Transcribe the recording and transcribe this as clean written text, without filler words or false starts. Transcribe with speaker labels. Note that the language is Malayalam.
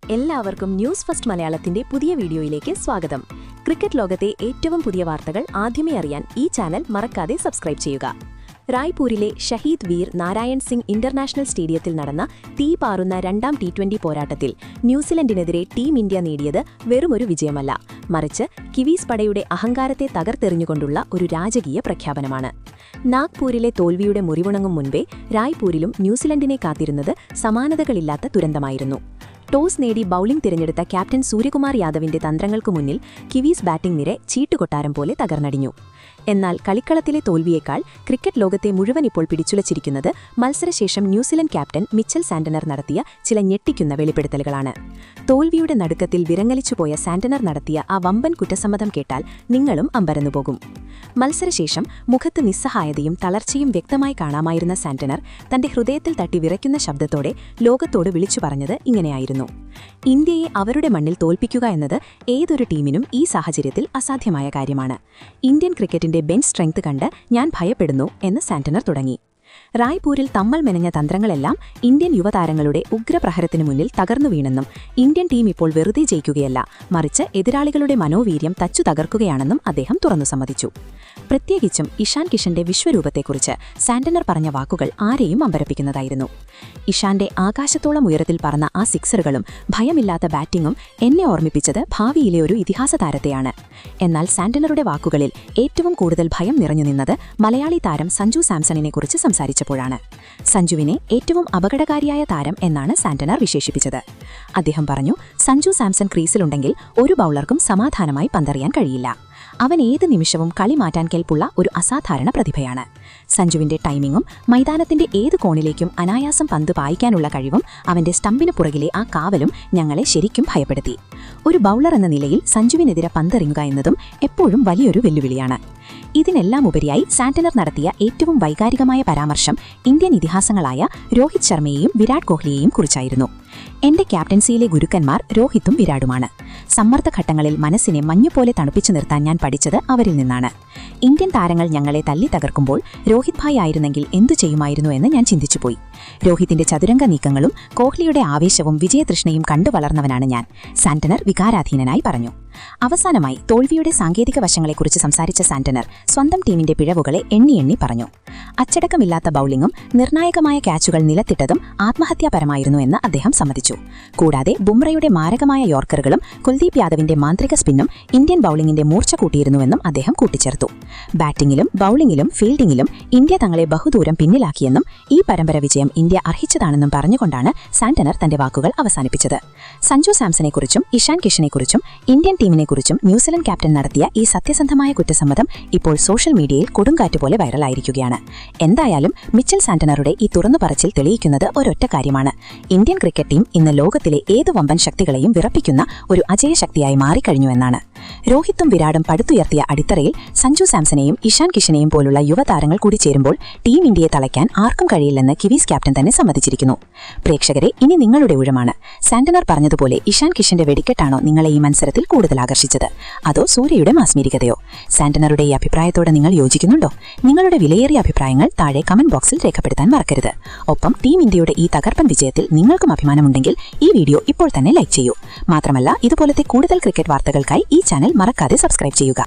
Speaker 1: എല്ലാവർക്കും ന്യൂസ് ഫസ്റ്റ് മലയാളത്തിന്റെ പുതിയ വീഡിയോയിലേക്ക് സ്വാഗതം. ക്രിക്കറ്റ് ലോകത്തെ ഏറ്റവും പുതിയ വാർത്തകൾ ആദ്യമേ അറിയാൻ ഈ ചാനൽ മറക്കാതെ സബ്സ്ക്രൈബ് ചെയ്യുക. റായ്പൂരിലെ ഷഹീദ് വീർ നാരായൺ സിംഗ് ഇന്റർനാഷണൽ സ്റ്റേഡിയത്തിൽ നടന്ന തീപാറുന്ന രണ്ടാം T20 പോരാട്ടത്തിൽ ന്യൂസിലൻഡിനെതിരെ ടീം ഇന്ത്യ നേടിയത് വെറുമൊരു വിജയമല്ല, മറിച്ച് കിവീസ് പടയുടെ അഹങ്കാരത്തെ തകർത്തെറിഞ്ഞുകൊണ്ടുള്ള ഒരു രാജകീയ പ്രഖ്യാപനമാണ്. നാഗ്പൂരിലെ തോൽവിയുടെ മുറിവുണങ്ങും മുൻപേ റായ്പൂരിലും ന്യൂസിലൻഡിനെ കാത്തിരുന്നത് സമാനതകളില്ലാത്ത ദുരന്തമായിരുന്നു. ടോസ് നേടി ബൌളിംഗ് തിരഞ്ഞെടുത്ത ക്യാപ്റ്റൻ സൂര്യകുമാർ യാദവിന്റെ തന്ത്രങ്ങൾക്കു മുന്നിൽ കിവീസ് ബാറ്റിംഗ് നിര ചീട്ടുകൊട്ടാരം പോലെ തകർന്നടിഞ്ഞു. എന്നാൽ കളിക്കളത്തിലെ തോൽവിയേക്കാൾ ക്രിക്കറ്റ് ലോകത്തെ മുഴുവൻ ഇപ്പോൾ പിടിച്ചുലച്ചിരിക്കുന്നത് മത്സരശേഷം ന്യൂസിലൻഡ് ക്യാപ്റ്റൻ മിച്ചൽ സാന്റനർ നടത്തിയ ചില ഞെട്ടിക്കുന്ന വെളിപ്പെടുത്തലുകളാണ്. തോൽവിയുടെ നടുക്കത്തിൽ വിറങ്ങലിച്ചുപോയ സാന്റനർ നടത്തിയ ആ വമ്പൻ കുറ്റസമ്മതം കേട്ടാൽ നിങ്ങളും അമ്പരന്നുപോകും. മത്സരശേഷം മുഖത്ത് നിസ്സഹായതയും തളർച്ചയും വ്യക്തമായി കാണാമായിരുന്ന സാന്റനർ തന്റെ ഹൃദയത്തിൽ തട്ടി വിറയ്ക്കുന്ന ശബ്ദത്തോടെ ലോകത്തോട് വിളിച്ചു പറഞ്ഞത് ഇങ്ങനെയായിരുന്നു: ഇന്ത്യയെ അവരുടെ മണ്ണിൽ തോൽപ്പിക്കുക എന്നത് ഏതൊരു ടീമിനും ഈ സാഹചര്യത്തിൽ അസാധ്യമായ കാര്യമാണ്. ഇന്ത്യൻ ക്രിക്കറ്റിന്റെ ബെഞ്ച് സ്ട്രെങ്ത് കണ്ട് ഞാൻ ഭയപ്പെടുന്നു എന്ന് സാന്റനർ തുടങ്ങി. റായ്പൂരിൽ തമ്മൽ മെനഞ്ഞ തന്ത്രങ്ങളെല്ലാം ഇന്ത്യൻ യുവതാരങ്ങളുടെ ഉഗ്രപ്രഹരത്തിനു മുന്നിൽ തകർന്നു വീണെന്നും ഇന്ത്യൻ ടീം ഇപ്പോൾ വെറുതെ ജയിക്കുകയല്ല, മറിച്ച് എതിരാളികളുടെ മനോവീര്യം തച്ചു തകർക്കുകയാണെന്നും അദ്ദേഹം തുറന്നു സമ്മതിച്ചു. പ്രത്യേകിച്ചും ഇഷാൻ കിഷന്റെ വിശ്വരൂപത്തെക്കുറിച്ച് സാന്റനർ പറഞ്ഞ വാക്കുകൾ ആരെയും അമ്പരപ്പിക്കുന്നതായിരുന്നു. ഇഷാന്റെ ആകാശത്തോളം ഉയരത്തിൽ പറന്ന ആ സിക്സറുകളും ഭയമില്ലാത്ത ബാറ്റിംഗും എന്നെ ഓർമ്മിപ്പിച്ചത് ഭാവിയിലെ ഒരു ഇതിഹാസ താരത്തെയാണ്. എന്നാൽ സാന്റനറുടെ വാക്കുകളിൽ ഏറ്റവും കൂടുതൽ ഭയം നിറഞ്ഞു നിന്നത് മലയാളി താരം സഞ്ജു സാംസണിനെക്കുറിച്ച് സംസാരിച്ചപ്പോഴാണ്. സഞ്ജുവിനെ ഏറ്റവും അപകടകാരിയായ താരം എന്നാണ് സാന്റനർ വിശേഷിപ്പിച്ചത്. അദ്ദേഹം പറഞ്ഞു, സഞ്ജു സാംസൺ ക്രീസിലുണ്ടെങ്കിൽ ഒരു ബൌളർക്കും സമാധാനമായി പന്തെറിയാൻ കഴിയില്ല. അവൻ ഏത് നിമിഷവും കളി മാറ്റാൻ കെൽപ്പുള്ള ഒരു അസാധാരണ പ്രതിഭയാണ്. സഞ്ജുവിന്റെ ടൈമിങ്ങും മൈതാനത്തിന്റെ ഏത് കോണിലേക്കും അനായാസം പന്ത് പായിക്കാനുള്ള കഴിവും അവന്റെ സ്റ്റമ്പിന് പുറകിലെ ആ കാവലും ഞങ്ങളെ ശരിക്കും ഭയപ്പെടുത്തി. ഒരു ബൌളർ എന്ന നിലയിൽ സഞ്ജുവിനെതിരെ പന്തെറിയുക എന്നതും എപ്പോഴും വലിയൊരു വെല്ലുവിളിയാണ്. ഇതിനെല്ലാം ഉപരിയായി സാന്റനർ നടത്തിയ ഏറ്റവും വൈകാരികമായ പരാമർശം ഇന്ത്യൻ ഇതിഹാസങ്ങളായ രോഹിത് ശർമ്മയെയും വിരാട് കോഹ്ലിയെയും കുറിച്ചായിരുന്നു. എന്റെ ക്യാപ്റ്റൻസിയിലെ ഗുരുക്കന്മാർ രോഹിത്തും വിരാടുമാണ്. സമ്മർദ്ദഘട്ടങ്ങളിൽ മനസ്സിനെ മഞ്ഞുപോലെ തണുപ്പിച്ചു നിർത്താൻ ഞാൻ പഠിച്ചത് അവരിൽ നിന്നാണ്. ഇന്ത്യൻ താരങ്ങൾ ഞങ്ങളെ തല്ലി തകർക്കുമ്പോൾ രോഹിത് ഭായ് ആയിരുന്നെങ്കിൽ എന്തു ചെയ്യുമായിരുന്നു എന്ന് ഞാൻ ചിന്തിച്ചുപോയി. രോഹിത്തിന്റെ ചതുരംഗ നീക്കങ്ങളും കോഹ്ലിയുടെ ആവേശവും വിജയതൃഷ്ണയും കണ്ടു വളർന്നവനാണ് ഞാൻ, സാന്റനർ വികാരാധീനനായി പറഞ്ഞു. അവസാനമായി തോൽവിയുടെ സാങ്കേതിക വശങ്ങളെക്കുറിച്ച് സംസാരിച്ച സാന്റനർ സ്വന്തം ടീമിന്റെ പിഴവുകളെ എണ്ണി പറഞ്ഞു. അച്ചടക്കമില്ലാത്ത ബൌളിംഗും നിർണായകമായ ക്യാച്ചുകൾ നിലത്തിട്ടതും ആത്മഹത്യാപരമായിരുന്നു എന്ന് അദ്ദേഹം സമ്മതിച്ചു. കൂടാതെ ബുംറയുടെ മാരകമായ യോർക്കറുകളും കുൽദീപ് യാദവിന്റെ മാന്ത്രിക സ്പിന്നും ഇന്ത്യൻ ബൌളിംഗിന്റെ മൂർച്ച കൂട്ടിയിരുന്നുവെന്നും അദ്ദേഹം കൂട്ടിച്ചേർത്തു. ബാറ്റിംഗിലും ബൌളിംഗിലും ഫീൽഡിംഗിലും ഇന്ത്യ തങ്ങളെ ബഹുദൂരം പിന്നിലാക്കിയെന്നും ഈ പരമ്പര വിജയം ഇന്ത്യ അർഹിച്ചതാണെന്നും പറഞ്ഞുകൊണ്ടാണ് സാന്റനർ തന്റെ വാക്കുകൾ അവസാനിപ്പിച്ചത്. സഞ്ജു സാംസണെക്കുറിച്ചും ഇഷാൻ കിഷനെക്കുറിച്ചും ഇന്ത്യൻ ടീമിനെക്കുറിച്ചും ന്യൂസിലൻഡ് ക്യാപ്റ്റൻ നടത്തിയ ഈ സത്യസന്ധമായ കുറ്റസമ്മതം ഇപ്പോൾ സോഷ്യൽ മീഡിയയിൽ കൊടുങ്കാറ്റുപോലെ വൈറലായിരിക്കുകയാണ്. എന്തായാലും മിച്ചൽ സാന്റനറുടെ ഈ തുറന്നുപറച്ചിൽ തെളിയിക്കുന്നത് ഒരൊറ്റ കാര്യമാണ്: ഇന്ത്യൻ ക്രിക്കറ്റ് ടീം ഇന്ന് ലോകത്തിലെ ഏത് വമ്പൻ ശക്തികളെയും വിറപ്പിക്കുന്ന ഒരു അജയശക്തിയായി മാറിക്കഴിഞ്ഞുവെന്നാണ്. രോഹിത്തും വിരാടും പടുത്തുയർത്തിയ അടിത്തറയിൽ സഞ്ജു സാംസണെയും ഇഷാൻ കിഷനെയും പോലുള്ള യുവതാരങ്ങൾ കൂടി ചേരുമ്പോൾ ടീം ഇന്ത്യയെ തളയ്ക്കാൻ ആർക്കും കഴിയില്ലെന്ന് കിവീസ് ക്യാപ്റ്റൻ തന്നെ സമ്മതിച്ചിരിക്കുന്നു. പ്രേക്ഷകരെ, ഇനി നിങ്ങളുടെ ഊഴമാണ്. സാന്റനർ പറഞ്ഞതുപോലെ ഇഷാൻ കിഷന്റെ വെടിക്കെട്ടാണോ നിങ്ങളെ ഈ മത്സരത്തിൽ കൂടുതൽ ആകർഷിച്ചത്, അതോ സൂര്യയുടെ മാസ്മരികതയോ? സാന്റനറുടെ ഈ അഭിപ്രായത്തോടെ നിങ്ങൾ യോജിക്കുന്നുണ്ടോ? നിങ്ങളുടെ വിലയേറിയ അഭിപ്രായങ്ങൾ താഴെ കമന്റ് ബോക്സിൽ രേഖപ്പെടുത്താൻ മറക്കരുത്. ഒപ്പം ടീം ഇന്ത്യയുടെ ഈ തകർപ്പൻ വിജയത്തിൽ നിങ്ങൾക്കും അഭിമാനമുണ്ടെങ്കിൽ ഈ വീഡിയോ ഇപ്പോൾ തന്നെ ലൈക്ക് ചെയ്യൂ. മാത്രമല്ല, ഇതുപോലത്തെ കൂടുതൽ ക്രിക്കറ്റ് വാർത്തകൾക്കായി ഈ ചാനൽ മറക്കാതെ സബ്സ്ക്രൈബ് ചെയ്യുക.